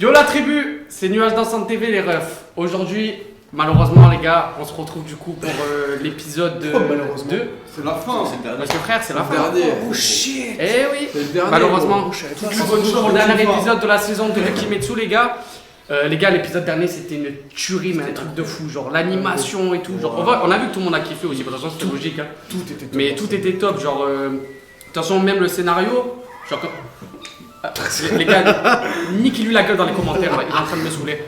Yo la tribu, c'est Nuages Dansante TV les refs. Aujourd'hui, malheureusement les gars, on se retrouve du coup pour l'épisode 2. C'est la fin. Parce que frère, c'est la fin. Dernier. Oh shit. Eh oui, C'est le dernier. malheureusement. Toi, Pour le dernier épisode de la saison de Kimetsu les gars. Les gars, l'épisode dernier c'était une tuerie, mais un truc de fou. Genre l'animation et tout. Genre, on a vu que tout le monde a kiffé aussi. De toute façon, c'était logique. Hein. tout était top. Mais tout était top. Genre, de toute façon, même le scénario. Genre, les gars, niquez-lui la gueule dans les commentaires, là. Il est en train de me saouler.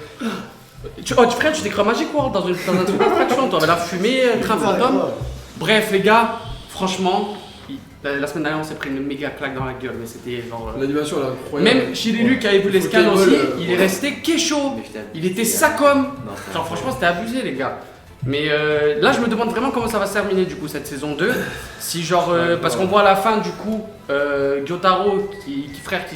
Frère, tu t'es cru Magic World dans un truc d'attraction, t'avais la fumée, train fantôme. Bref, les gars, franchement, la semaine dernière, on s'est pris une méga claque dans la gueule, mais c'était genre. L'animation, elle est incroyable. Même Chililu qui avait vu les scans aussi, il est resté kécho. Il était sacom. Genre, franchement, c'était abusé, les gars. Mais là, je me demande vraiment comment ça va se terminer du coup cette saison 2. Si genre, parce qu'on voit à la fin du coup Gyotaro qui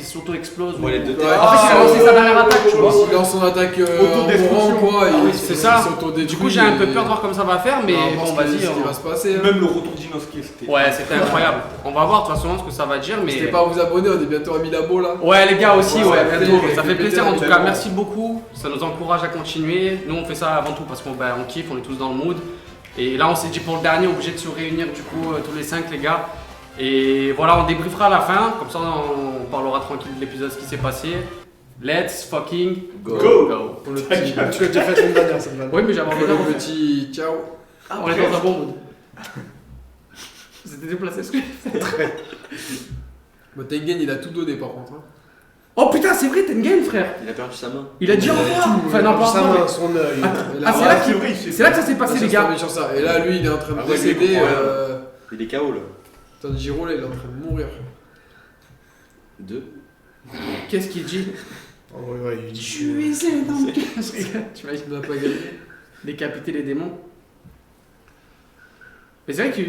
s'auto-explose. Ouais, les deux En fait, il a lancé sa dernière attaque, tu vois. Il lance son attaque en mourant, quoi. C'est ça. Du coup, j'ai un peu peur de voir comment ça va faire, mais bon, vas-y. Ce qui va se passer. Même le retour d'Inosuke, c'était. Ouais, c'était incroyable. On va voir de toute façon ce que ça va dire, mais. N'hésitez pas à vous abonner, on est bientôt à 1000 abos là. Ouais, les gars aussi, ouais, bientôt. avec Ça fait les plaisir en tout pétards, cas. Merci beaucoup. Ça nous encourage à continuer. Nous, on fait ça avant tout parce qu'on kiffe, on est tous dans le mood. Et là, on s'est dit pour le dernier, obligé de se réunir du coup tous les 5 les gars. Et voilà, on débriefera à la fin, comme ça on parlera tranquille de l'épisode, ce qui s'est passé. Let's fucking Go. Pour le petit. Tu l'as déjà fait la semaine dernière, cette vanne. Oui, mais j'avais envie de Le refaire. petit ciao. On est dans un bon mood. C'était déplacé ce que j'ai fait. Bon, Tengen, il a tout donné par contre. Hein. Oh putain, c'est vrai, Tengen, frère. Il a perdu sa main. Il a dit au revoir. Enfin, non, pas au Sa revoir. main, son œil. Ah, c'est là c'est là que ça s'est passé, les gars. Sur ça. Et là, lui, il est en train de Ah ouais, lui, il décéder. comprend Il est KO là. Tanjiro, là, il est en train de mourir. 2. Qu'est-ce qu'il dit? Oh, ouais, il dit. Je suis aisé dans le casque. Tu imagines Il n'a pas gagné. décapiter les démons. Mais c'est vrai que.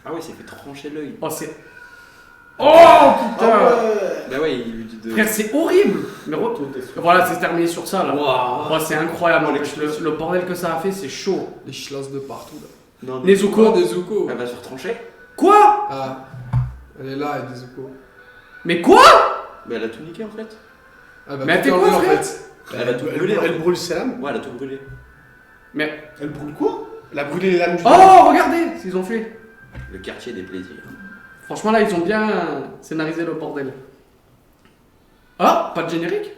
Ah ouais, il s'est fait trancher l'œil. Oh, c'est. Oh putain! Bah ouais, il lui dit de. Frère, c'est horrible! Mais voilà, c'est terminé sur ça là. Waouh. Oh, c'est incroyable, Oh, n'empêche, le bordel que ça a fait, c'est chaud. Les chlasses de partout là. Non, non. Nezuko. Des Zuko. Elle va se faire trancher. Quoi? Ah. Elle est là, avec des Zuko. Mais quoi? Bah elle a tout niqué en fait. Elle va Mais elle tout fait quoi, enlever, en frère fait. Elle a tout brûlé. Elle brûle ses lames. Ouais, elle a tout brûlé. Mais. Elle brûle quoi? Elle a brûlé les lames du. Oh, regardez ce qu'ils ont fait! Le quartier des plaisirs. Franchement, là, ils ont bien scénarisé le bordel. Ah, pas de générique?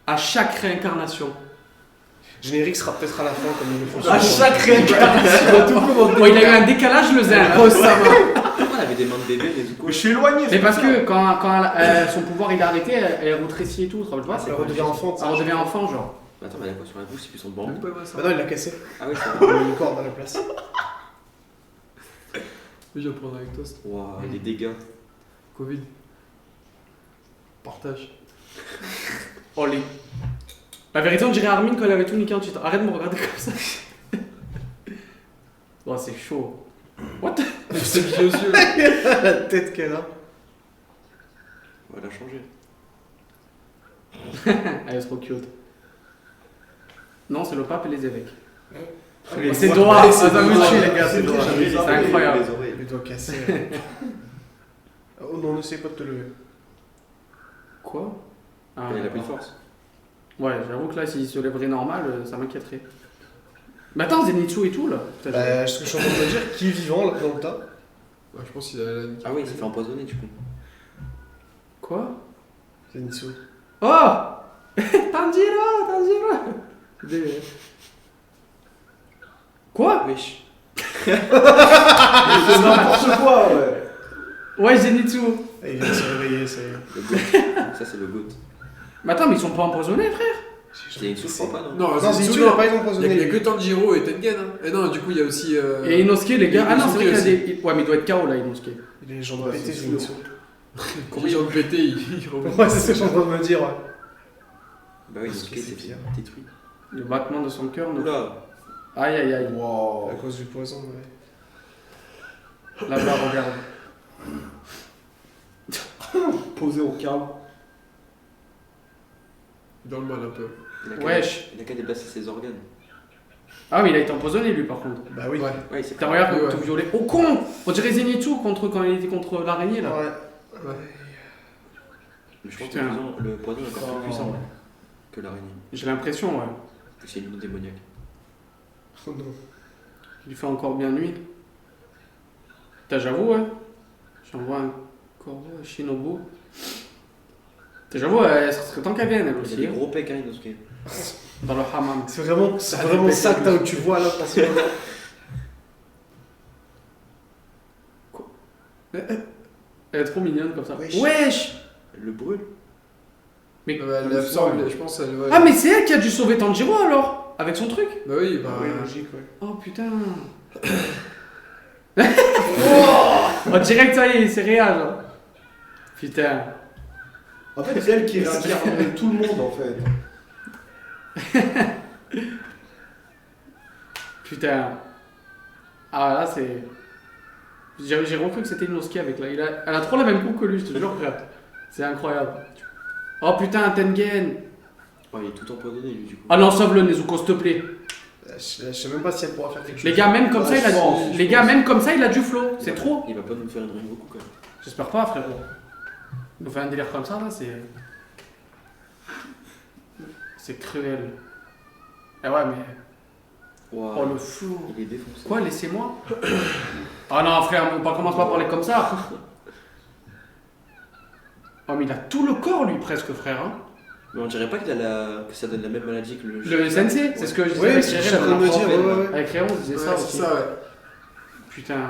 À chaque réincarnation. Générique sera peut-être à la fin comme ils le font. À chaque réincarnation! Oh, il a eu un décalage, le zin. Pose sa main. Pourquoi elle avait des mains de bébé, Nezuko? Je suis éloigné. Mais parce que quand son pouvoir il est arrêté, elle rétrécit et tout, tu te rappelles pas? Elle redevient enfant. Elle redevient enfant, genre. Attends, mais elle a quoi sur la bouche? C'est plus son bambou. Bah Bah non, il l'a cassé. Ah oui, c'est Il vrai. a mis une corde à la place. Je vais prendre avec toi, c'est Waouh, les dégâts. Covid. Partage. Oh les. La vérité, on dirait Armin quand elle avait tout niqué en titre. Arrête de me regarder comme ça. Oh, c'est chaud. What? C'est vieux yeux. La tête qu'elle a. Ouais, elle a changé. Elle est trop cute. Non, c'est le pape et les évêques. Les C'est doigts. Doha, c'est ça me Doha. tue les gars, c'est Doha. C'est incroyable. Les oreilles. Les doigts cassés. Oh non, n'essaie pas de te lever. Quoi? Ah, Elle a plus de d'accord. force. Ouais, j'avoue que là, s'il se lèverait normal, ça m'inquiéterait. Mais attends, Zenitsu et tout là. Putain, Bah, ce que je suis en train de te dire, qui est vivant là dans le tas? Ouais, je pense qu'il a la nique. Ah oui, il s'est fait empoisonner du coup. Quoi? C'est Nitsu. Oh! Tanjiro! Des- Quoi? Wesh. C'est n'importe quoi, ouais. Ouais, Zenitsu. Et il vient de se réveiller, ça y est. Le goat. Ça, c'est le goat. Mais attends, mais ils sont pas empoisonnés, frère? C'est une souffle pas, non? Non, Non, Zenitsu, Zenitsu, il a pas été Il empoisonné. y a que Tanjiro et Tengen. Hein. Et non, du coup, il y a aussi. Et Inosuke, les gars. Ah non, c'est vrai qu'il y a Inosuke des. Ouais, mais il doit être KO là, Inosuke. Il est les jambes Ouais, pétées, c'est Zenitsu. Combien ils ont pété, il remonte. Ouais, c'est ce que je suis en train de me dire, ouais. Bah oui, Parce Inosuke que c'est s'est pire. fait détruit. Le battement de son cœur. Oula. Aïe aïe aïe. Wow. À cause du poison, ouais. Là-bas, regarde. Posé au calme. Dans le mal un peu. Il a qu'à- Wesh. Il a qu'à déplacer ses organes. Ah, mais il a été empoisonné lui par contre. Bah oui. Ouais. Ouais, il s'est Putain, regarde, Ouais. tout violet. Oh con! On dirait Zenitsu quand il était contre l'araignée là. Ouais. Ouais. Mais je pense que Putain. le poison est encore plus puissant Oh. que l'araignée. J'ai l'impression, ouais. Parce que c'est une démoniaque. Oh non. Il fait encore bien nuit. Putain, j'avoue, ouais. J'envoie un corbeau à Shinobu. Putain, j'avoue, ça serait temps qu'elle vienne, elle Il y a aussi. des hein. gros pecs, hein, Inosuke. Dans le hammam. C'est vraiment ça que tu vois là en ce moment. Elle est trop mignonne comme ça. Wesh. Wesh. Elle le brûle. Mais, Elle absorbe, je pense, elle. Ouais. Ah, mais c'est elle qui a dû sauver Tanjiro alors. Avec son truc. Bah oui, bah. Oui, logique, ouais. Oh putain. Oh, direct, ça y est, c'est réel. Genre. Putain. En fait, c'est elle qui incarne tout le monde en fait. Putain. Ah là, c'est. J'ai recru que c'était Inosuke avec là. Elle a trop la même coupe que lui, je te jure, frère. C'est incroyable. Oh putain, Tengen. Oh, il est tout empoisonné, lui, du coup. Ah non, sauve-le, Nezuko, s'il te plaît. Je sais même pas si elle pourra faire quelque chose. Les gars, même comme Ouais, ça, il a je pense, les gars, même comme ça, il a du flow. C'est Il va- trop. Il va pas nous faire une Rengoku, quand même. J'espère pas, frérot. Il nous fait un délire comme ça, là, c'est. C'est cruel. Eh ouais, mais. Waouh. Oh, le flow. Il est défoncé. Quoi, laissez-moi. Ah non, frère, on commence pas à parler comme ça. Oh, mais il a tout le corps, lui, presque, frère. Hein. Mais on dirait pas que ça donne la même maladie que le. Le sensei, c'est ce que je disais Oui, avec c'est ce que Cyril, je suis en train de me la dire. dernière fois. Ouais, ouais. Avec Réon, on disait ça Ouais, aussi. c'est ça, ouais. Putain.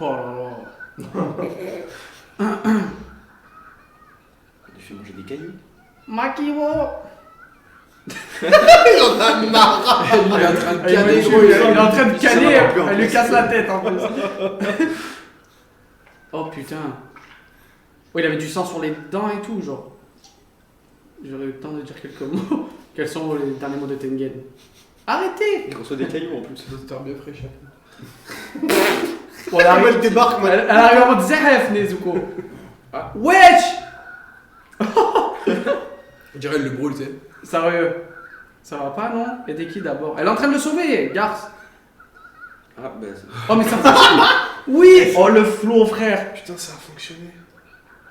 Oh là là. Il fait manger des cailloux. Makiwo. Il est en train de Il canner, est gros. en train de canner, Ça va pas elle lui casse la tête en plus. Oh putain. Ouais, il avait du sang sur les dents et tout, genre. J'aurais eu le temps de dire quelques mots. Quels sont les derniers mots de Tengen? Arrêtez! Il reçoit des cailloux en plus. Ça doit te faire bien fraîche. Bon, elle Comment elle arrive, débarque, moi. elle arrive en mode Zef, Nezuko. Ah. Wesh! On dirait elle le brûle, tu sais. Sérieux? Ça va pas, non? Aidez qui d'abord? Elle est en train de le sauver, garce. Ah, bah. c'est- Oh, mais ça fonctionne. Oui! Oh, le flow, frère. Putain, ça a fonctionné.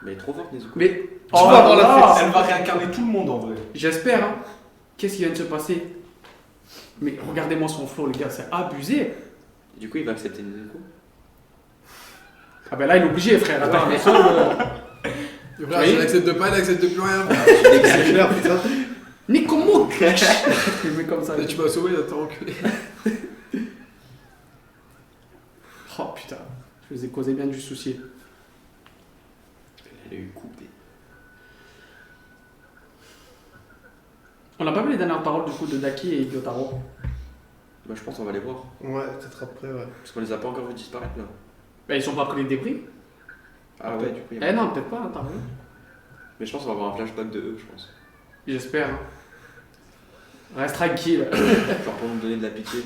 Mais elle est trop forte, Nezuko. Mais. Tu Oh, vas avoir la là. Elle va réincarner tout le monde en vrai. J'espère, hein. Qu'est-ce qui vient de se passer? Mais regardez-moi son flow, les gars, c'est abusé. Du coup, il va accepter Nezuko. Ah ben là, il est obligé, frère. Attends, mais ça, Le frère, il n'accepte pas, il n'accepte plus rien. C'est clair, putain. Nikomuk. Il met comme ça. Tu m'as sauvé, t'as enculé. Oh putain, je vous ai causé bien du souci. Elle a eu coupé. On n'a pas vu les dernières paroles du coup de Daki et Gyotaro. Bah, je pense qu'on va les voir. Ouais, peut-être après, ouais. Parce qu'on les a pas encore vus disparaître là. Bah, ils sont pas pris les débris. Ah ouais, du coup, il y a- Eh non, peut-être pas, t'as vu. Mais je pense qu'on va avoir un flashback de eux, je pense. J'espère. Hein. Reste tranquille. Genre pour nous donner de la pitié.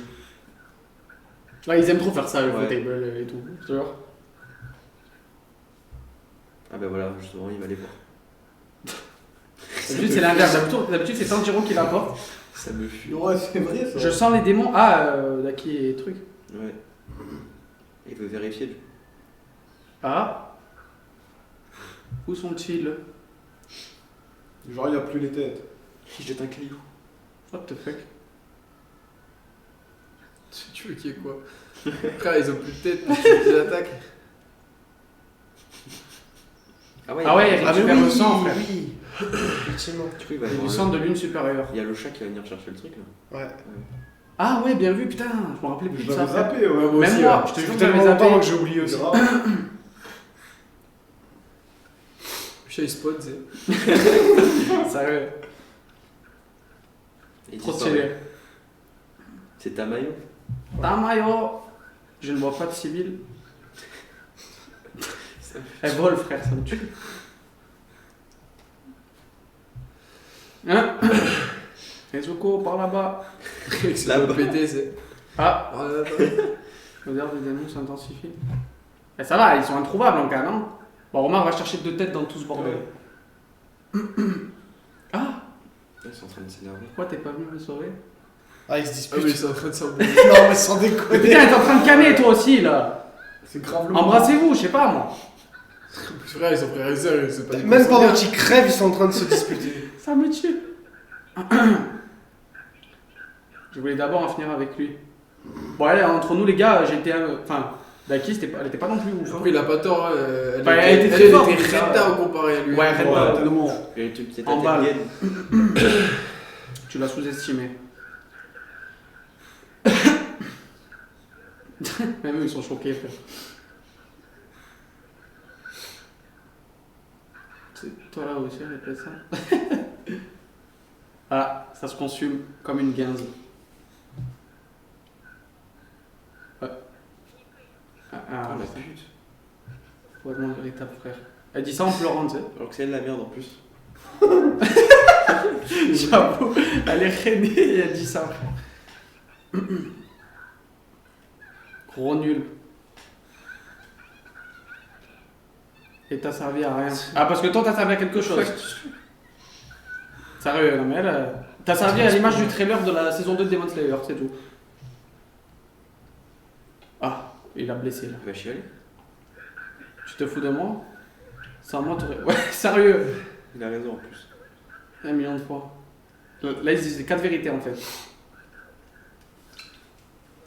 Ouais, ils aiment trop faire ça, le Ouais. table et tout. Je te jure. Ah bah voilà, justement, il va les voir. D'habitude, c'est l'inverse. D'habitude, c'est Tanjiro qui l'apporte. Ça me fuit. Ouais, c'est vrai ça. Je sens les démons. Ah, Daki et truc. Ouais. Il veut vérifier, du coup. Ah. Où sont-ils? Genre, il a plus les têtes. Il jette un caillou. What the fuck? Tu veux qu'il y ait quoi? Frère, ils ont plus de tête, tu veux qu'ils attaquent. Ah ouais, Ah ouais, il il va- récupère le sang, frère. oui. Effectivement. Du coup, il va Il y a avoir du le- sang de lune supérieure. Il y a le chat qui va venir chercher le truc là. Ouais. Ah ouais, bien vu, putain. Je me rappelais plus Je de ça. l'avais zappé, ouais. Moi Même aussi, moi, ouais. je te Ça jure fait que j'avais tellement longtemps zappé. que j'ai oublié aussi. Grave. Le chat il spawn, tu sais. Sérieux. Et Trop disparaît. stylé. C'est Tamayo. Tamayo. Je ne vois pas de civil. Elle vole, frère, ça me tue. Hein? Nezuko, par là-bas. C'est là pété, c'est. Ah, Oh là là. l'odeur des démons s'intensifie. Eh, ça va, ils sont introuvables en cas, non? Bon, Romain va chercher deux têtes dans tout ce bordel. Ah, Ils sont en train de s'énerver. pourquoi t'es pas venu me sauver? Ah, ils se Ah disputent. oui, c'est en train de s'embrouiller. Non, mais sans Mais déconner. putain, t'es en train de canner toi aussi là! C'est grave le Embrassez-vous, je sais pas moi! Frère, ils sont frères et sœurs, c'est pas des Même pendant consanguins. qu'ils crèvent, ils sont en train de se disputer. Ça me tue. Je voulais d'abord en finir avec lui. Bon, allez, entre nous, les gars, j'étais. Enfin, Daki, elle était pas non plus ouf. hein. Après, il a pas tort, hein. Elle Bah, elle était très forte, était ça. reta comparé à lui. Ouais, reta. tellement. Et tu t'es En balle. gaine. Tu l'as sous-estimé. Même eux, ils sont choqués, frère. C'est toi là aussi, répète ça. Ah, ça se consume comme une guinze. Ouais. Ah, Ah, la c'est pute. vraiment véritable, frère. Elle dit ça en pleurant, tu sais. Alors que c'est elle la merde en plus. J'avoue, elle est rainée et elle dit ça. Gros nul. Et t'as servi à rien. Ah, parce que toi, t'as servi à quelque chose. Sérieux, non mais elle. T'as servi à l'image du trailer de la saison 2 de Demon Slayer, c'est tout. Ah, il a blessé là. Tu vas chialer. Tu te fous de moi? Sans moi, t'aurais. Ouais, sérieux. Il a raison en plus. 1 million de fois. Là, ils disent 4 vérités en fait.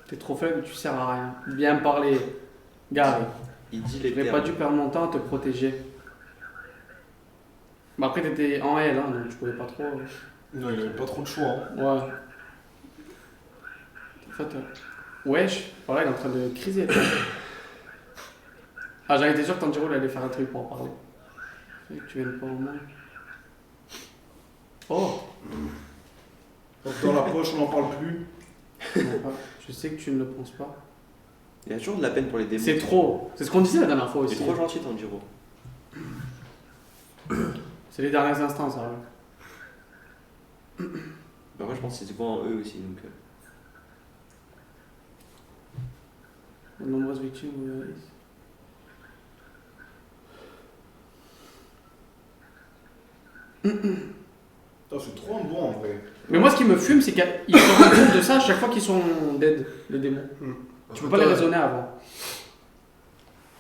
T'es trop faible, tu sers à rien. Bien parler. Gars, Il dit les j'aurais termes. pas dû perdre mon temps à te protéger. Bah après, t'étais en L, hein, donc tu pouvais pas trop. Non, il avait pas trop de choix. Hein. Ouais. En fait, wesh, voilà, il est en train de criser. Là. Ah, j'avais été sûr que Tanjiro il allait faire un truc pour en parler. Fait que tu viennes pas au moins. Oh! Dans la poche, on n'en parle plus. Non, pas. Je sais que tu ne le penses pas. Il a toujours de la peine pour les démons. C'est trop. C'est ce qu'on disait la dernière fois Il est aussi. trop gentil, Tanjiro. C'est les derniers instants, ça. Bah, moi, je pense que c'est quoi en eux aussi. Donc, De nombreuses victimes, vous verrez. Putain, c'est trop un bon en vrai. Mais moi, ce qui me fume, c'est qu'ils se rendent compte de ça à chaque fois qu'ils sont dead, les démons. Tu peux pas les raisonner avant.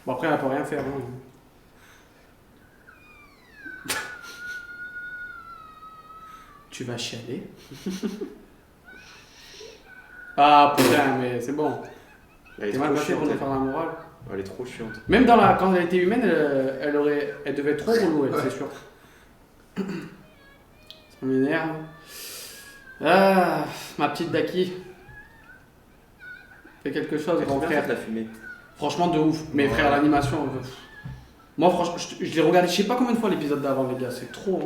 Bon, après, elle peut rien faire. Hein. Tu vas chialer. Ah putain, mais c'est bon. elle est T'es mal trop placé pour chiante. nous faire la morale. Elle est trop chiante. Même quand elle était humaine, elle devait être trop relou, elle, c'est sûr. Ça m'énerve. Ah, ma petite Daki. Fais quelque chose, grand frère. la fumée. Franchement, de ouf. Mais Ouais. frère, l'animation. Moi, franchement, je l'ai regardé, je sais pas combien de fois l'épisode d'avant, les gars. C'est trop.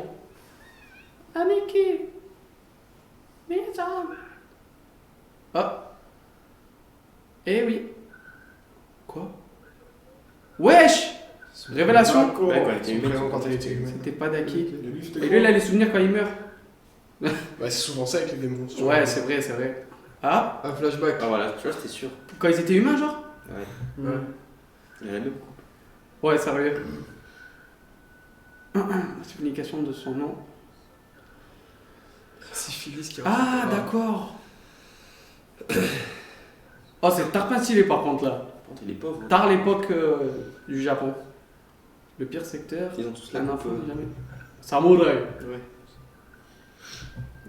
Hein. Aniki. Misa. Ah. Eh oui. Quoi? Wesh! Révélation. D'accord. Ouais, quand elle était Son humaine, prénom son quand elle était humaine. C'était pas Daki. Et lui, c'était Et quoi lui, il a les souvenirs quand il meurt. Bah, c'est souvent ça avec les démons. c'est Ouais, souvent- c'est vrai. Ah, Un flashback. Ah voilà, tu vois, c'était sûr. quand ils étaient humains, genre? Ouais. Ouais. Il y a la même. Ouais, sérieux. La signification de son nom. Syphilis qui Ah, d'accord. Oh, c'est Tarpin stylé par contre là. Par contre, il est pauvre. Tard l'époque du Japon. Le pire secteur. Ils ont tous la Un coupe. enfant n'est jamais. Samouraï. Ouais.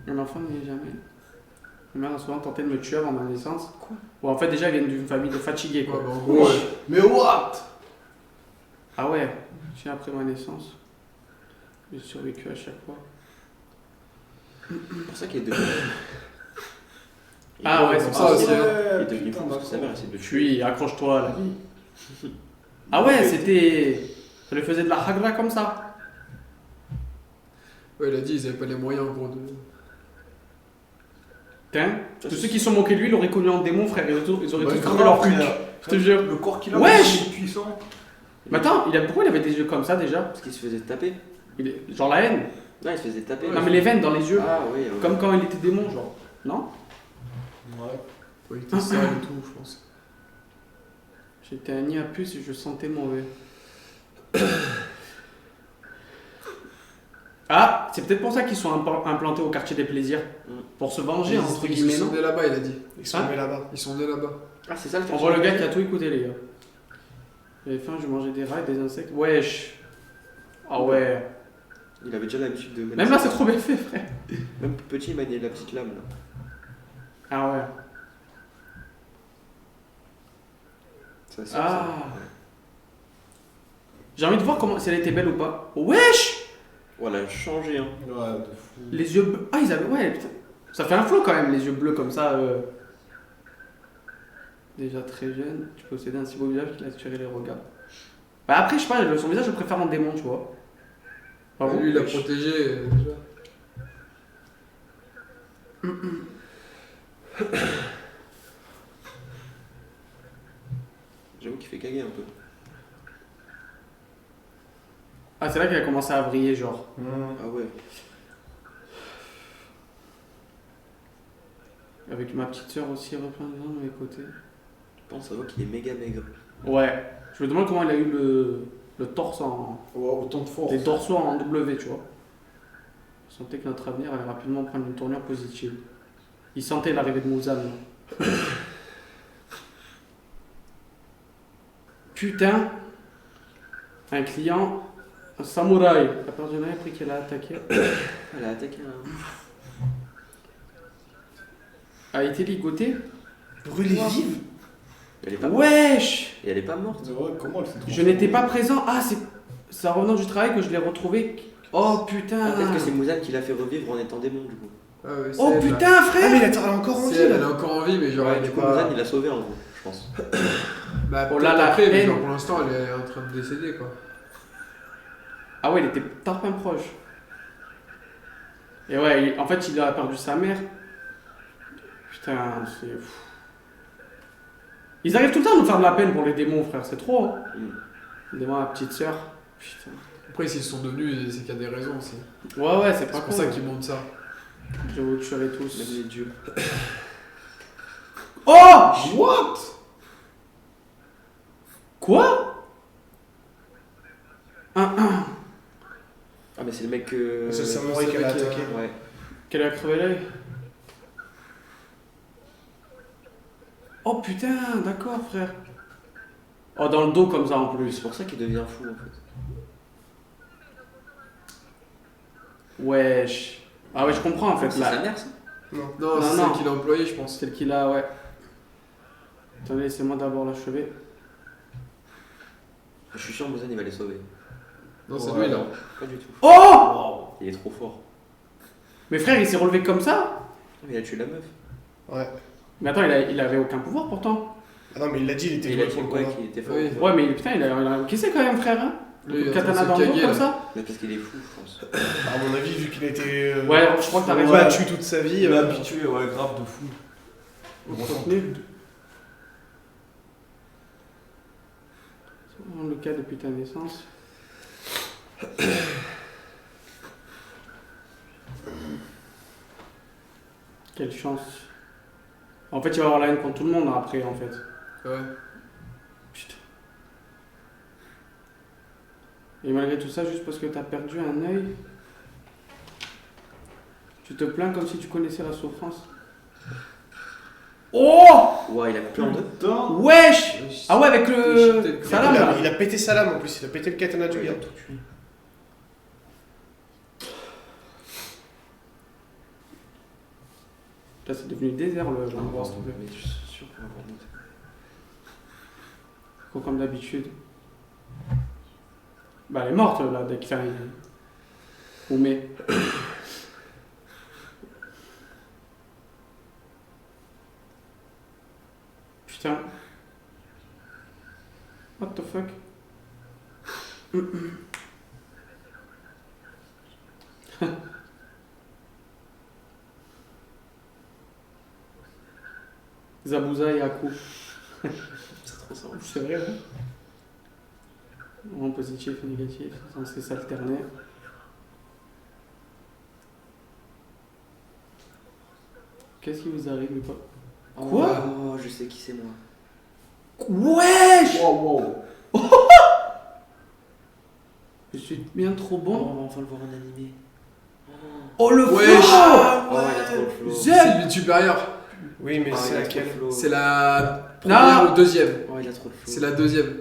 Un enfant n'est jamais. Ma mère a souvent tenté de me tuer avant ma naissance. Quoi? Bon, en fait, déjà, ils viennent d'une famille de fatigués quoi. Ouais, bah, en gros, Ouais. Mais what? Ah ouais, j'ai après ma naissance. J'ai survécu à chaque fois. C'est pour ça qu'il est devenu. Ah ouais, c'est pour ça aussi, hein. Il est devenu fou parce que sa mère essaie de le tuer. Puis, accroche-toi la vie. Ah ouais, c'était. Ça lui faisait de la hagra comme ça. Ouais, il a dit, ils avaient pas les moyens, en gros, de. Tiens, tous ceux qui sont moqués de lui, l'auraient connu en démon, frère. Ils auraient tous Bah, trouvé comment, leur truc. frère Je te jure. Le corps qu'il a, Wesh il est puissant. Mais attends, pourquoi il avait des yeux comme ça déjà? Parce qu'il se faisait taper. Genre la haine. Non, il se faisait taper. Non, mais les veines dans les yeux. Ah oui, Comme quand il était démon, genre. Non? Ouais. Ouais, il était sale et tout, je pense. J'étais un nid à puce et je sentais mauvais. Ah, c'est peut-être pour ça qu'ils sont implantés au quartier des plaisirs. Pour se venger, entre guillemets, Ils sont non? nés là-bas, il a dit. Ils sont Ah. mis là-bas. Ils sont nés là-bas. Ah, c'est ça le On voit le gars qui a tout écouté, les gars. J'avais faim, je mangeais des rats et des insectes. Wesh. Ah ouais. Il avait déjà l'habitude de. Même là, c'est trop bien fait, frère. Même petit, il maniait la petite lame là. Ah ouais. Ça, c'est Ah. ça. J'ai envie de voir comment si elle était belle ou pas. Wesh. Ouais, elle a changé, hein. Ouais, de fou. Les yeux bleus. Ah, ils avaient. Ouais, putain. Ça fait un flow quand même, les yeux bleus comme ça. Déjà très jeune, tu possédais un si beau visage qu'il a attiré les regards. Bah après, je sais pas, son visage, je préfère en démon, tu vois. Pas vous Lui, il a Wesh. protégé déjà. J'avoue qu'il fait caguer un peu. Ah, c'est là qu'elle a commencé à vriller, genre. Ah ouais. Avec ma petite soeur aussi, reprendre de mes côtés. Je pense à voir qu'il est méga maigre. Ouais. Je me demande comment il a eu le torse en. Ouais, autant de force. Les dorsaux en W, tu vois. Il sentait que notre avenir allait rapidement prendre une tournure positive. Il sentait l'arrivée de Muzan. Putain. Un client, un samouraï. La peur du après qu'elle a attaqué. Elle a attaqué un. A été ligoté. Brûlée vive. Elle est pas morte. Wesh. Et elle est pas morte. Ouais, comment elle s'est Je n'étais pas présent. Ah, c'est en revenant du travail que je l'ai retrouvé. Oh putain. Ah, peut-être que c'est Muzan qui l'a fait revivre en étant démon du coup. Ah ouais, Oh c'est elle, putain, là. frère. Ah, mais elle a encore en C'est vie elle, elle est là. encore en vie, mais genre. Ouais, elle du est coup, pas- Muzan il l'a sauvé en gros, je pense. Bah, Oh peut-être là là, après, mais haine. genre pour l'instant, elle est en train de décéder quoi. Ah ouais, il était tarpin proche. Et ouais, en fait, il a perdu sa mère. Putain, c'est fou. Ils arrivent tout le temps à nous faire de la peine pour les démons, frère, c'est trop. Hein. Les démons à la petite sœur. Putain. Après, s'ils sont devenus, c'est qu'il y a des raisons aussi. Ouais, ouais, c'est C'est pas pour con. ça qu'ils montent ça. Je vous tuerai tous. Même les dieux. Oh. What? Quoi? Ah, mais c'est le mec que. C'est le samouraï qu'elle a attaqué. Ouais. Qu'elle a crevé l'œil. Oh putain, d'accord, frère. Oh, dans le dos comme ça en C'est plus. pour ça qu'il devient fou en fait. Wesh. Ah ouais, je comprends en fait C'est là. sa mère ça. Non, Non, c'est non. celle qu'il a employée, je pense. Celle qu'il a, ouais. Attendez, laissez-moi d'abord l'achever. Je suis sûr Muzan il va les sauver. Non, c'est Ouais. lui là. Pas du tout. Oh. Il est trop fort. Mais frère, il s'est relevé comme ça. Mais il a tué la meuf. Ouais. Mais attends, il avait aucun pouvoir pourtant. Ah non, mais il l'a dit, il Et était il a doué dit pour le ouais combat. qu'il était fort. Oui. Ouais, mais putain, il a encaissé quand même, frère. Hein. Lui, il est en Katana train dans de le se dos caguer, comme là. ça. Mais parce qu'il est fou, je pense. À mon avis, vu qu'il a été Ouais, je crois que t'as raison. battu toute sa vie. habitué, ouais, grave de fou. Le cas depuis ta naissance. Quelle chance. En fait, il va avoir la haine contre tout le monde après, en fait. Ouais. Putain. Et malgré tout ça, juste parce que t'as perdu un œil, tu te plains comme si tu connaissais la souffrance. Oh. Ouais, il a coupé en deux. Putain. Wesh. Ah ouais, avec Il le chitait salam là. Il a pété sa lame en plus, il a pété le katana du Ouais, il a gars. tout tué. Là, c'est devenu désert le l'endroit, s'il te plaît. Mais je suis sûr qu'on va voir d'autres. Comme d'habitude. Bah, elle est morte là, dès qu'il fait rien. Ou mais. Putain. What the fuck? Zabuza et Aku. C'est trop ça. C'est vrai, hein? En positif et négatif, censé s'alterner. Qu'est-ce qui vous arrive, pas? Quoi? Oh, je sais qui c'est moi. Wesh! Wow, wow. Je suis bien trop Oh, bon. on va enfin le voir en animé. Oh le Wesh! flow! Oh, il a trop le flow. Zeb! C'est lui supérieur. Oui, mais Oh, c'est il a trop laquelle le flow. C'est la première ou deuxième. Oh, il a trop le flow. C'est la deuxième.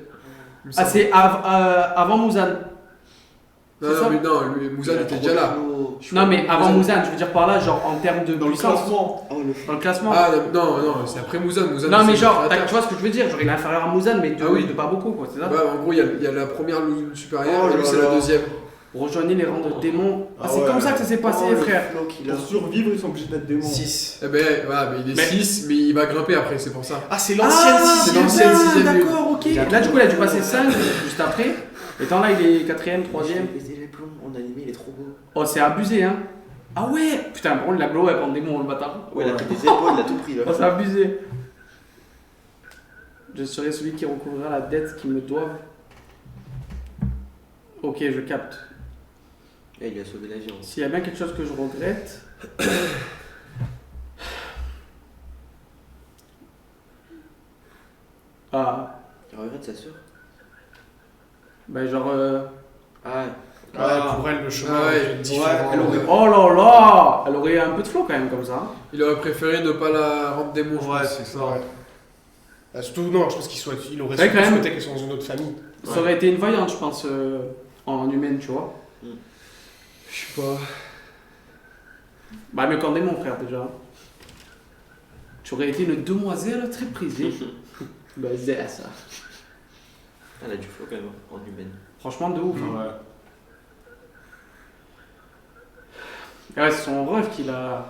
Ah, c'est avant Mouzan. Non, c'est ça mais non, lui, Mouzan était déjà là. Non, mais avant Mouzan, je veux dire par là, genre en termes de Dans le puissance. classement. Oh, le Dans le classement. Ah non, c'est après Mouzan. non, c'est mais le genre, créateur. tu vois ce que je veux dire? Genre, il est inférieur à Mouzan, mais Ah oui. de pas beaucoup, quoi, c'est ça? Ouais, en gros, il y a la première lune supérieure Oh et lui, là c'est là. la deuxième. Rejoignez les rangs de démons. Ah, Ah c'est ouais. comme ça que ça s'est passé, Oh, le frère. flow qu'il a. Pour survivre, ils sont obligés d'être démons. 6. Eh ben, voilà, mais il est Mais- 6, mais il va grimper après, c'est pour ça. Ah, c'est l'ancienne Ah, 6. c'est l'ancienne sixième lune. d'accord, ok. Là, du coup, il a dû passer 5 juste après. Et tant là, il est 4ème, 3ème. Les plombs en animé, il est trop beau. Oh, c'est abusé, hein. Ah ouais. Putain, par contre, la glow, elle prend des démons, le bâtard. Ouais, il a pris des épaules, il a tout pris là. Oh, c'est abusé. Je serai celui qui recouvrira la dette qu'ils me doivent. Ok, je capte. Ouais, il lui a sauvé la vie. hein. S'il y a bien quelque chose que je regrette. Ah, Tu regrettes sa sœur? bah genre. Ah, Ouais, pour elle, le chemin Ah ouais. est différent. elle aurait- Oh là là. Elle aurait un peu de flow quand même comme ça. Il aurait préféré ne pas la rendre démon, je Ouais, pense. c'est ça. Surtout, non, je pense qu'il aurait Ouais, quand même. souhaité qu'elle soit dans une autre famille. Ça aurait été une voyante, je pense, en humaine, tu vois. Je sais pas. Bah, mais quand démon, frère, déjà. Tu aurais été une demoiselle très prisée. Bah, c'est ça. elle a du flow quand même, en humaine. Franchement, de ouf. hein. Ouais. Ouais, c'est son rêve qu'il a.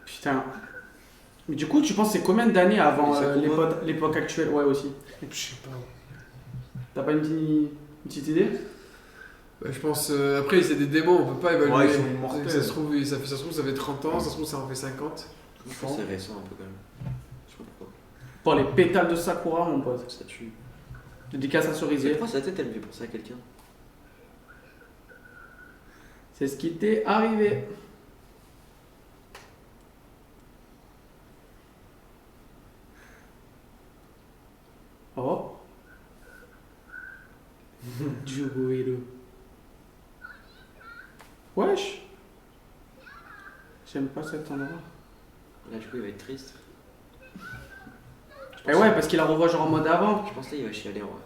Putain. Mais du coup, tu penses c'est combien d'années avant Mais c'est combien l'époque actuelle? Ouais, aussi. Je sais pas. T'as pas une petite idée? Bah, je pense. Après, c'est des démons, on peut pas évaluer. Ouais, ils sont immortels. Ça se trouve, ça fait 30 ans, ça se trouve, ça en fait 50. Je pense que c'est récent un peu quand même. Je sais pas pourquoi. Pour les pétales de Sakura, mon pote. Ça tue. Dédicace à Et Cerisier. pourquoi sa tête elle me fait penser à quelqu'un? C'est ce qui t'est arrivé. Oh. Juguero. Wesh. J'aime pas cet endroit. Là, du coup, il va être triste. Eh ouais, parce qu'il la revoit genre en mode avant. Je pense que là, il va chialer en vrai.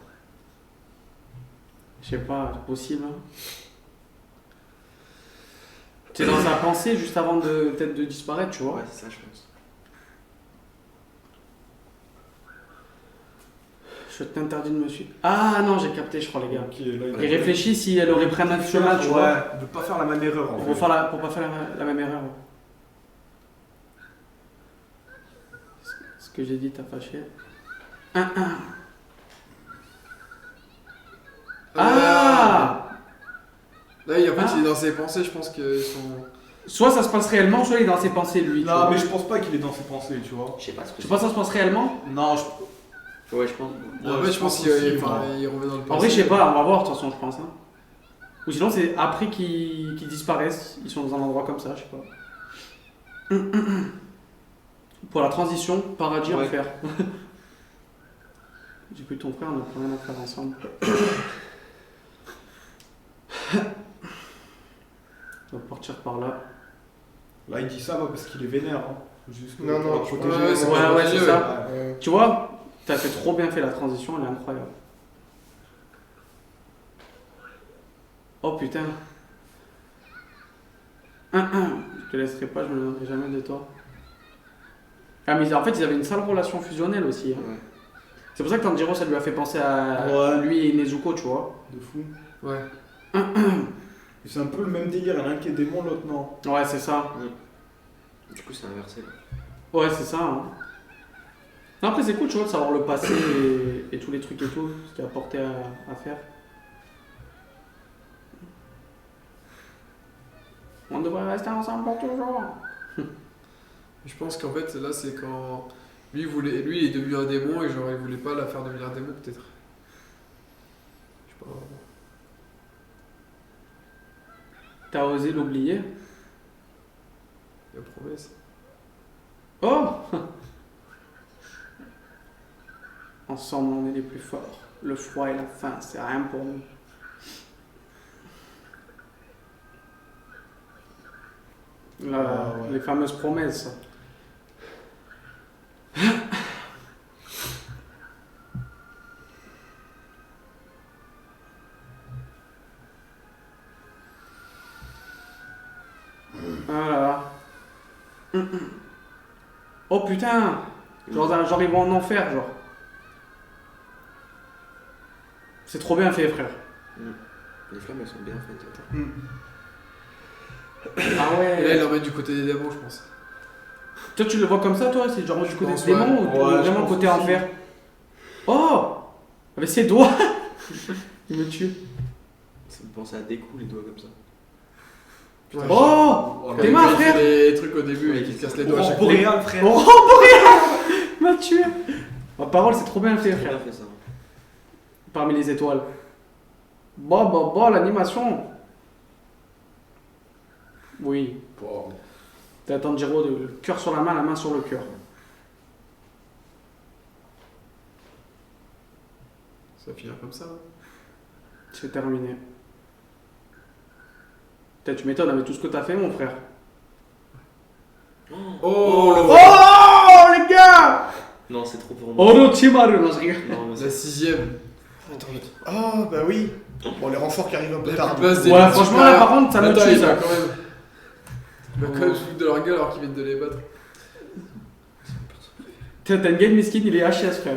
Je sais pas, c'est possible. Hein. C'est dans sa pensée juste avant de peut-être de disparaître, tu vois. Ouais, c'est ça, je pense. Je t'interdis de me suivre. Ah non, j'ai capté, je crois, les gars. Ok, là, il Il réfléchit si elle aurait pris un autre chemin, tu vois. Ouais, de pas faire la même erreur en Pour fait. pour pas faire la même erreur. Ce que j'ai dit t'a fâché. Ah Là, en fait, il est dans ses pensées, je pense qu'ils sont. Soit ça se passe réellement, soit il est dans ses pensées, lui. tu Non, vois. mais je pense pas qu'il est dans ses pensées, tu vois. Je sais pas ce que Tu penses que ça se passe réellement? Non, Ouais, je pense. En fait, je pense aussi, qu'il moi. il remet dans le passé. En vrai, je sais pas, on va voir de toute façon, je pense. Hein. Ou sinon, c'est après qu'ils disparaissent, ils sont dans un endroit comme ça, je sais pas. Pour la transition, paradis Ouais. enfer. J'ai plus ton frère, on a plus rien à faire ensemble. On va partir par là. Là, il dit ça bah, parce qu'il est vénère. Hein. Juste Non, pour non, le je protéger. Ouais, c'est Ouais, pour ouais, protéger, c'est ça. Ouais. Tu vois, t'as fait trop bien fait la transition, elle est incroyable. Oh putain. Je te laisserai pas, je me donnerai jamais de toi. Ah mais en fait ils avaient une sale relation fusionnelle aussi. Hein. Ouais. C'est pour ça que Tanjiro ça lui a fait penser à Ouais. lui et Nezuko, tu vois. De fou. Ouais. Et c'est un peu le même délire. Il y en a un qui est démon, l'autre non. Ouais c'est ça. Du coup, c'est inversé là. Ouais c'est ça. Hein. Non, après c'est cool tu vois de savoir le passé et tous les trucs et tout, ce qu'il y a apporté à faire. On devrait rester ensemble pour toujours. Je pense qu'en fait, là, c'est quand. Lui, lui est devenu un démon et genre, il voulait pas la faire devenir un démon, peut-être. Je sais pas. T'as osé l'oublier? Il y a promesse. Oh! Ensemble, on est les plus forts. Le froid et la faim, c'est rien pour nous. Là, Ah ouais. les fameuses promesses. Oh putain. Genre ils vont en enfer, genre. C'est trop bien fait, frère. Les flammes, elles sont bien faites. Ah Et là, ouais. il l'emmène du côté des démons, je pense. Toi, tu le vois comme ça, toi? C'est genre du côté pense, des démons ouais. ou Ouais, je vraiment pense côté aussi. enfer? Oh! Avec ses doigts! Il me tue. Ça me pensait à des coups, les doigts comme ça. Putain, Oh! Quand T'es il marre, fait frère! des trucs au début et qu'il se casse les doigts à chaque fois. Boréal, frère. Oh, Boréal! Il m'a tué! Ma parole, c'est trop bien fait, J'ai bien frère. fait ça. Parmi les étoiles. Bon, l'animation. Oui. Bon. T'as Tanjiro, le cœur sur la main sur le cœur. Ça va finir comme ça. Hein. C'est terminé. Putain, tu m'étonnes avec tout ce que t'as fait, mon frère. Oh, Oh, les gars! Non, c'est trop pour moi. Orochimaru, non, je rigole. Non, mais la c'est 6ème. Attends. Ah, bah oui. Bon, les renforts qui arrivent un peu La tard. place donc. des Ouais, luttes franchement, là, par contre, ça me Attends, tue, il ça. va quand même. Il va quand même se foutre de leur gueule alors qu'ils viennent de les battre. Tengen Miskin, il est HS, frère.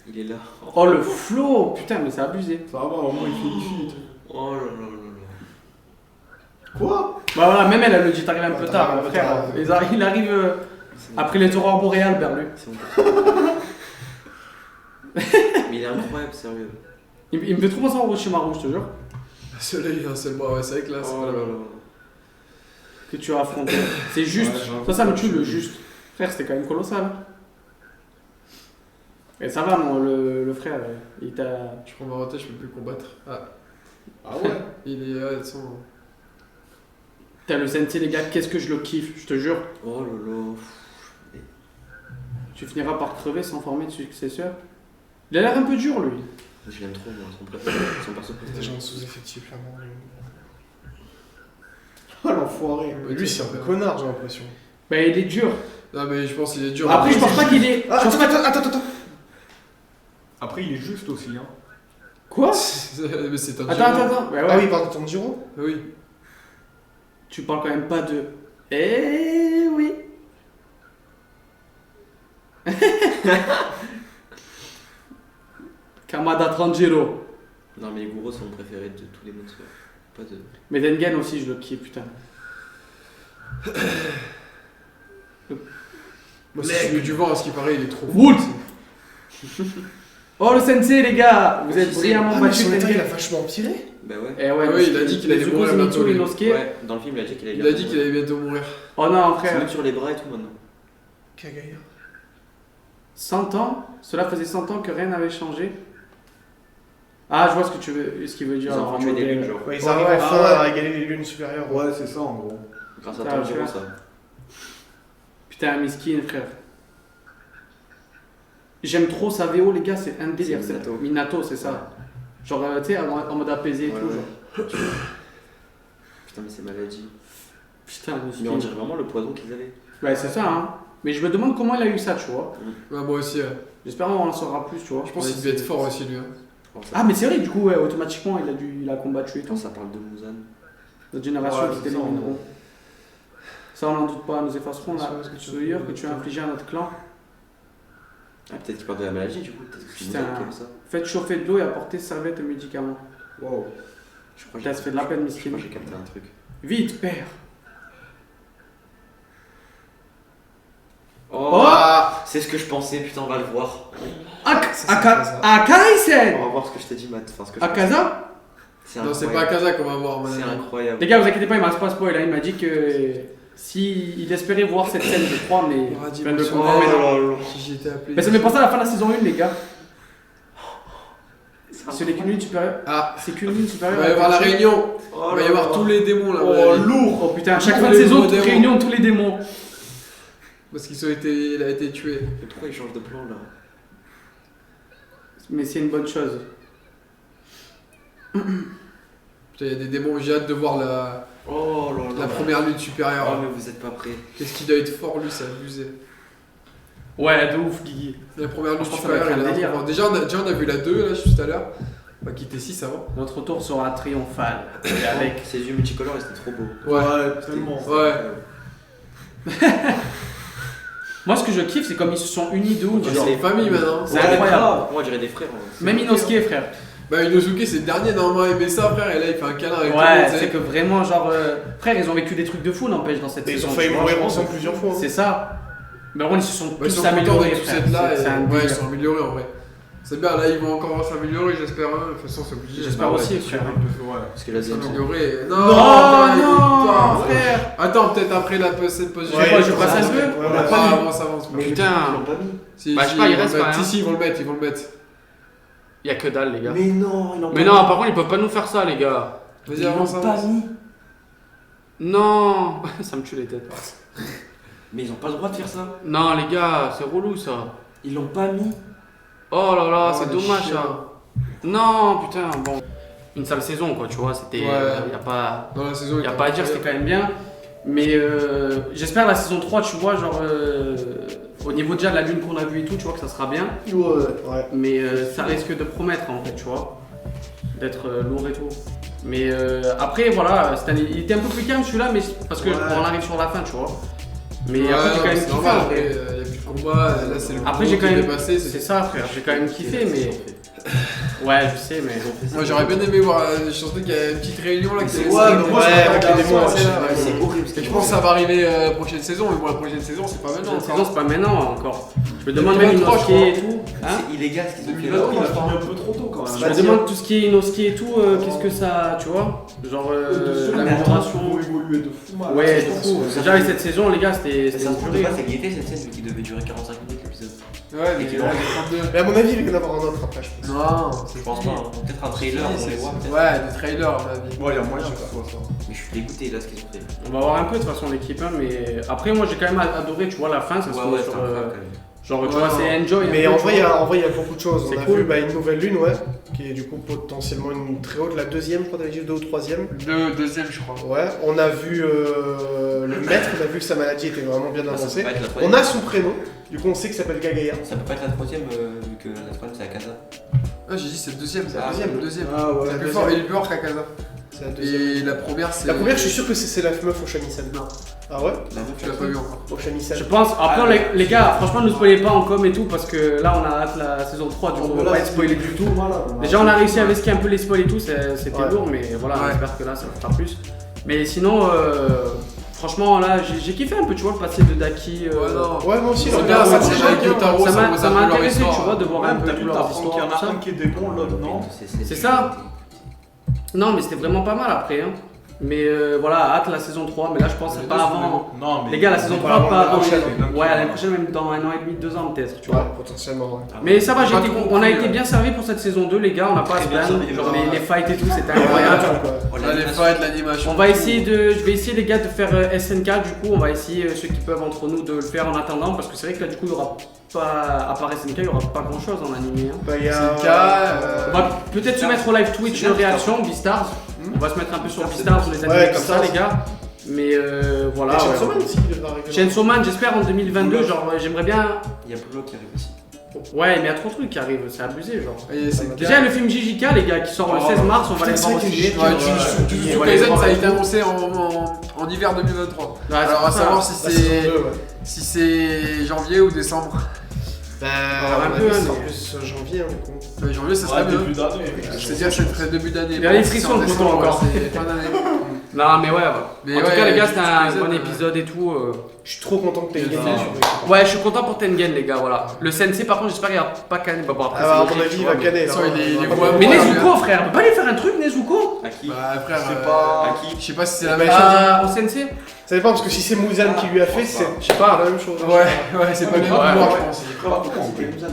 Il est là. Oh, le flow! Putain, mais c'est abusé. Ça va, au moins il finit et tout. Oh là là là là. Quoi? Bah voilà, même elle, le dit arrive un peu Ouais, tard, t'arrives un peu frère. tard. Il arrive C'est après les aurores boréales vers lui. C'est bon. Mais il est incroyable, sérieux. Il me fait trop penser à Orochimaru, je te jure. Celui-là, il a un seul bras. Ouais, c'est vrai que là, c'est Oh pas là la là même. là. Que tu as affronté. C'est juste. Ouais, j'ai un Ça me peu tue, le tué. juste. Frère, c'était quand même colossal. Et ça va, mon, le frère, il t'a. Je prends ma rotation, je peux plus combattre. Ah, Ah ouais? il est. Ouais, de toute façon. T'as le sensei, les gars, qu'est-ce que je le kiffe, je te jure. Oh là là. Tu finiras par crever sans former de successeur. Il a l'air un peu dur, lui. Je l'aime trop, moi, son préféré, son perso C'est préféré. déjà un sous-effectif, clairement. Oh l'enfoiré. Mais lui, c'est un connard, j'ai l'impression. Bah, il est dur. Non, mais je pense qu'il est dur. Après, je pense pas qu'il est. Ah, je pense pas- attends. Après, il est juste aussi. Hein. Quoi? Mais c'est un Attends. Ouais, ouais. Ah oui, il parle de Tanjiro? Oui. Tu parles quand même pas de. Eh oui. Kamada Tanjiro. Non, mais Guro, c'est mon préféré de tous les monstres. Pas de. Mais Dengen aussi, je le kiffe, putain. Moi, c'est celui du vent, à ce qui paraît, il est trop Wood. fort. Oh, le sensei, les gars. Vous êtes Je sais. brillamment Ah, mais battus, son état, il a Dengen. vachement empiré. Bah ouais. Eh ouais, Ah oui, il a dit qu'il allait Nezuko mourir Zenitsu bientôt, lui. Inosuke. Ouais, dans le film, il a dit qu'il allait Il a dit qu'il allait bientôt mourir. Oh non, C'est frère. même sur les bras et tout maintenant. Kagaya. 100 ans. Cela faisait 100 ans que rien n'avait changé. Ah, je vois ce qu'il veut dire. Ils ont en tué des mode, lunes, genre. Ouais, ils Ouais, arrivent ouais. enfin Ah ouais. à égaler les lunes supérieures. Ouais, c'est ça en gros. Grâce à Ah, Tanjiro, tu vois. ça. Putain, miskin, frère. J'aime trop sa VO, les gars, c'est un délire. C'est Minato. Minato, c'est ça. Genre, tu sais, en mode apaisé et Ouais, tout. ouais. Genre. Putain, mais c'est maladie. Putain, Mais miskin. on dirait vraiment le poison qu'ils avaient. Ouais, c'est ça, hein. Mais je me demande comment il a eu ça, tu vois. Ouais, moi aussi, ouais. J'espère qu'on en saura plus, tu vois. Je pense qu'il devait être fort aussi, lui. Hein. Oh, ça- Ah, mais c'est vrai, du coup, ouais, automatiquement, il a combattu et Quand tout. ça parle de Muzan. Notre génération Ouais, qui c'est ça, t'élimineront. Ça, on n'en doute pas. Nous effacerons la C'est ce que tu souillure veux que tu as infligée à notre clan. Ah, peut-être qu'il parle de la maladie du coup. Peut-être que c'est Putain. Muzan comme ça. Faites chauffer de l'eau et apportez serviettes et médicaments. Wow. Je crois que Putain, ça fait de la peine, Je miskin. crois que j'ai capté un truc. Vite, père. Oh, Oh c'est ce que je pensais, putain, on va le voir. Akaisen On va voir ce que je t'ai dit, Matt. Enfin, ce que je Akaza C'est Non, c'est incroyable. pas Akaza qu'on va voir, mon C'est ami. incroyable. Les gars, vous inquiétez pas, il m'a pas spoil. Hein. Il m'a dit que si il espérait voir cette scène, je crois, mais Il aura dit je viens de le émotion. comprendre maintenant. là là. Si j'y étais appelé. Mais ça me fait penser à la fin de la saison 1, les gars. C'est les cumules supérieures. Ah, C'est cumules il supérieures. va y avoir la réunion. Oh Il va y là avoir là. tous les démons là. Oh, mon ami. lourd. Oh putain, à chaque Tous fin de les saison, gros toute démons. réunion, tous les démons. Parce il a été tué. Mais pourquoi il change de plan là? Mais c'est une bonne chose. Putain, il y a des démons, j'ai hâte de voir Oh là là. la première lutte Oh, supérieure. mais vous êtes pas prêts. Qu'est-ce qu'il doit être fort lui, c'est abusé. Ouais, de ouf, Guigui. La première lutte Je pense que ça va supérieure, être un elle est délire. incroyable. Déjà, on a vu la 2 là, juste tout à l'heure. On va quitter 6 avant. Notre tour sera triomphal. Et avec. Ses yeux multicolores, ils étaient trop beaux. Ouais. tellement. Ouais. Moi, ce que je kiffe, c'est comme ils se sont unis de ouf. Ils Genre, sont en famille maintenant. C'est incroyable. Moi, on dirait des frères. même Inosuke, frère. Bah, Inosuke, c'est le dernier normalement aimé ça, frère, et là il fait un câlin avec tout le Ouais, monde, tu c'est sais. que vraiment, genre, frère, ils ont vécu des trucs de fou, n'empêche, dans cette Et ils saison. ont failli tu vois, mourir je pense. ensemble plusieurs fois. hein. C'est ça. Mais bon, ils se sont Ouais, ils tous sont contents améliorés, de tous frère. être là, C'est un et ouais, ils délire. sont améliorés en vrai. C'est bien, là ils vont encore s'améliorer, j'espère. Hein. De toute façon, c'est obligé. J'espère Ah ouais, aussi, c'est sûr. frère. Parce que la deuxième. S'améliorer. Non, putain, non, putain. frère. Attends, peut-être après cette position. Ouais, je passe un peu. Ouais, On ouais. a pas avance, avance. Mais Putain. ils l'ont pas mis. Si, Bah, je si, sais pas, il ils vont reste le mettre. pas, hein. Si, ils vont le mettre, ils vont le mettre. Y'a que dalle, les gars. Mais non, ils l'ont pas Mais non, par contre, ils peuvent pas nous faire ça, les gars. Vas-y, avance, avance. mis. Non, ça me tue les têtes. Mais ils ont pas le droit de faire ça. Non, les gars, c'est relou ça. Ils l'ont pas mis. Oh là là, Oh, c'est les dommage chiens. ça. Non, putain, bon. Une sale saison, quoi, tu vois. C'était. Ouais. Y a pas. Dans la saison, Y a pas à dire, c'était quand même bien. Mais j'espère la saison 3, tu vois, genre. Au niveau déjà de la lune qu'on a vue et tout, tu vois que ça sera bien. Ouais. Mais ça risque de promettre en fait, tu vois. D'être lourd et tout. Mais après, voilà, cette année, il était un peu plus calme celui-là, mais parce que Ouais. on arrive sur la fin, tu vois. Mais Ouais, après, j'ai quand même c'est kiffé. normal, en après, vrai. y a plus de combat, là c'est le Après, gros j'ai quand qui est même. passé, C'est ça, frère, j'ai quand même kiffé, mais. Ouais, je sais, mais. Moi j'aurais bien aimé voir, je sentais qu'il y a une petite réunion là qui Ouais, allait mais se moi, faire, je avec regarde les les mots, mots, c'est là, ouais, ouais. c'est horrible. Et je pense que ça va arriver la prochaine saison, mais bon, la prochaine saison c'est pas maintenant. Cette encore. saison, c'est pas maintenant encore. Je me demande même 2023, Inosuke je crois. et tout. Hein C'est illégal ce qu'ils ont fait 2023, là. Il a fini un peu trop tôt quand même. Je me demande tout ce qui est Inosuke et tout, qu'est-ce que ça. Tu vois Genre l'amélioration. évoluer de fou mal. Ouais, de fou. Déjà, avec cette saison, les gars, c'était Ça se une trouve, de purée. base, ça y était cette scène, mais qui devait durer 45 minutes l'épisode. Ouais, mais Et qui là, l'ont- les 32. Mais à mon avis, il va y en avoir un autre après, je pense. Non, Je pense pas. Hein. Peut-être un trailer, on les voit peut-être. Ouais, des trailers à mon avis. Ouais, il y a moyen que ce soit ça. Mais je suis dégoûté là ce qu'ils ont fait. On va voir un peu de toute façon l'équipe, hein, mais après, moi j'ai quand même adoré, tu vois, la fin, ça se Ouais, trouve ouais, sur. c'est incroyable quand même. Genre, tu Ouais, vois, non. c'est enjoy. Mais un peu, en tu vrai, vois. il y a beaucoup de choses. C'est On a cool. vu une nouvelle lune, ouais, qui est du coup potentiellement une très haute, la deuxième, je crois, t'avais dit, deux ou troisième. Deuxième, je crois. Ouais, on a vu le maître, on a vu que sa maladie était vraiment bien Ah, ça peut avancée. pas être la On troisième. a son prénom, du coup on sait qu'il s'appelle Kagaya. Ça peut pas être la troisième vu que la troisième c'est Akaza. Ah, j'ai dit c'est le deuxième. C'est la Ah, deuxième. le deuxième. Ah ouais, C'est la plus deuxième. fort, il est plus fort qu'Akaza. C'est la deuxième. Et la première, c'est. La première, je suis sûr que c'est la meuf au Shamisen. Non. Ah ouais La meuf, Tu l'as pas vu encore. Au Shamisen. Je pense, après, Ah, les gars, franchement, ne nous spoilez pas en com et tout, parce que là, on a hâte la saison 3, du coup, on va pas être spoilé du tout. Déjà, on a réussi à investir un peu les spoils et tout, c'était Ouais. lourd, mais voilà, Ouais. j'espère que là, ça fera plus. Mais sinon, franchement, là, j'ai kiffé un peu, tu vois, le passé de Daki. Ouais, non. Ouais, moi aussi, C'est le bien, regard, ça, ouais, c'est avec Yotaro, ça ça m'a pose ça un m'a peu leur intéressé, histoire. tu vois, de voir un peu t'as tout vu, leur t'apprends qu'il y histoire, en tout a ça. un qui est des bons, l'autre non. C'est ça. Non, mais c'était vraiment pas mal après, hein. Mais voilà, hâte la saison 3, mais là, je pense que Les c'est deux pas sont avant. Non, mais. Les gars, la saison pas 3, avant pas l'année avant. prochaine. Ouais, l'année prochaine, même dans 1 an et demi, 2 ans peut-être, tu vois. Ouais, potentiellement, ouais. Mais ça va, J'ai pas j'ai été- trop on a compris, été bien servi pour cette saison 2, les gars, on n'a pas à se Très bien plaindre. servi, Genre ouais. les fights et tout, c'était Ouais, incroyable. Oh, Là, les fights, l'animation. On va essayer je vais essayer les gars de faire SNK, du coup, on va essayer ceux qui peuvent entre nous de le faire en attendant, parce que c'est vrai que là, du coup, il y aura pas, à part SNK, il y aura pas grand chose en animé. Hein. Bah, il y a. C'est le cas. On va peut-être se mettre au live Twitch C'est bien, réaction, Beastars. On va se mettre un peu sur Beastars ou les animés Ouais, comme ça, Beastars. les gars. Mais voilà. Et ouais. Chainsaw Man aussi, il devrait arriver. Chainsaw Man, j'espère en 2022, genre j'aimerais bien. Il y a Blue qui arrive aussi. Ouais, mais il y a trop de trucs qui arrivent, c'est abusé, genre. Et c'est le Déjà, cas. le film JJK, les gars, qui sort le 16 mars, on va les Putain, voir au c'est vrai que ciné. j'ai- Ouais, Ouais, Jujutsu on va les Kaisen, voir ça a et été tout. annoncé en hiver 2023. Ouais, c'est Alors, à pour ça. savoir si La saison c'est 2, ouais. si c'est janvier ou décembre. Bah, un un peu, peu, hein, c'est en mais- plus janvier, hein, du coup. Janvier, ça Ouais, serait mieux. début d'année. C'est-à-dire que c'est début d'année. Il y a les Bon, si frictions c'est en de décembre, bouton encore. C'est fin d'année. Non, mais ouais, voilà. Mais En tout ouais, cas, les gars, Jujutsu c'était un Kaisen, bon épisode et tout. Je suis trop content que t'aies gagné. Ouais, je suis content pour Tengen, les gars, voilà. Le Sensei, par contre, j'espère qu'il n'y a pas Kane. Bah, bon, après, Ah, c'est à logique, mon tu avis, il vois, va mais- canner. Ça, là. il est- il est Va beau à pas- Mais Ouais, Nezuko, frère, on peut pas aller faire un truc, Nezuko À qui Bah, frère, C'est pas. À qui je sais pas si c'est la Bah, même chose. Au Sensei Ça dépend, parce que si c'est Muzan qui lui a fait, c'est Je sais pas. la même chose. Ouais, c'est pas les mêmes Ouais, pouvoirs, ouais. je pense.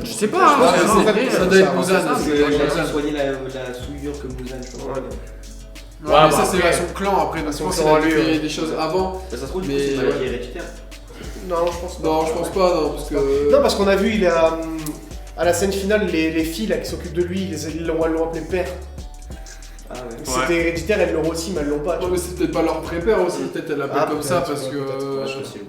Je sais pas, Ouais, hein, c'est c'est ça, vrai, Ça ça, doit être ça, Muzan, ça, c'est Il a Muzan. soigné la souillure que Muzan, je crois. Ouais. Ouais, Ouais, mais bah, ça, c'est après- son clan après. Donc, je Son pense clan qu'il a à lui, fait ouais. des choses avant. Bah, ça se trouve, du coup, Mais- c'est une maladie héréditaire. Non, je pense pas. Non, je pense pas, non, parce que. Non, parce qu'on a vu, il a. À la scène finale, les filles là, qui s'occupent de lui, elles l'ont appelé père. Ah ouais. C'était héréditaire, elles l'ont aussi, mais elles l'ont pas. tu Non, vois. mais c'est peut-être pas leur prépère aussi. Peut-être elle l'appelle Ah, comme ça peut-être, parce que. ouais, peut-être, Je sais.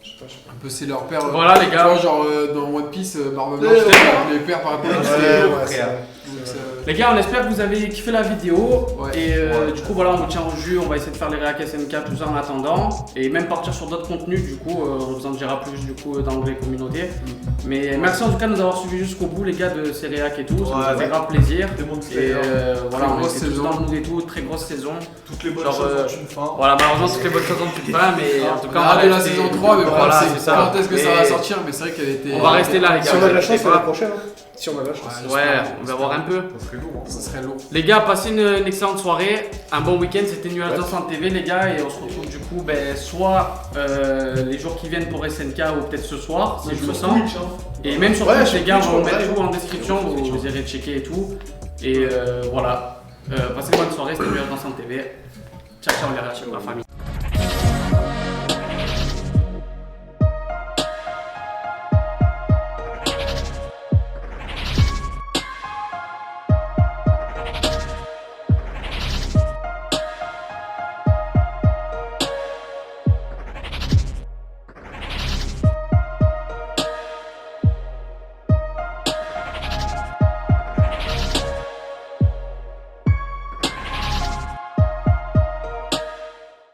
Je sais pas, je sais pas. Un peu c'est leur père. Voilà, les Tu gars. vois, genre dans One Piece, Barbe Ouais, Blanche, ouais. elle appelait père par rapport à Ouais, ses ouais, frères. c'est vrai. Donc, Les gars, on espère que vous avez kiffé la vidéo. Ouais. Et du coup, voilà, on vous tient au jus. On va essayer de faire les réacs SNK, tout ça en attendant. Et même partir sur d'autres contenus. Du coup, on vous en dira plus du coup dans l'onglet communauté. Mais merci en tout cas de nous avoir suivis jusqu'au bout, les gars, de ces réacs et tout. Ça nous fait grave plaisir. Très bon Et voilà, Très on grosse était tous saison. dans le mood et tout. Très grosse saison. Toutes les bonnes Genre, choses ont une fin. Voilà, malheureusement, toutes les bonnes choses ont une fin. Mais en tout On cas, a on va hâte de la rester- saison 3, mais Voilà, voilà, c'est ça. quand est-ce que ça Mais va sortir, mais c'est vrai qu'elle était. On va rester là, les gars. Si on a de la vous chance, inquiétez l'année pas. prochaine. Hein. Si on a de la chance. Ouais, Ouais, on va voir un peu. Ça serait lourd. Ça serait lourd. Les gars, passez une excellente soirée, un bon week-end, c'était Nuage Dansant TV les gars, et on se retrouve du coup soit les jours qui viennent pour SNK ou peut-être ce soir si je me sens. Et même sur Ouais, Twitch sur les gars, Twitch, on va on mettre va- tout en description, vous irez checker et tout. Et voilà, passez une bonne soirée, c'était Nuage Dansant TV. Ciao ciao les gars, la famille.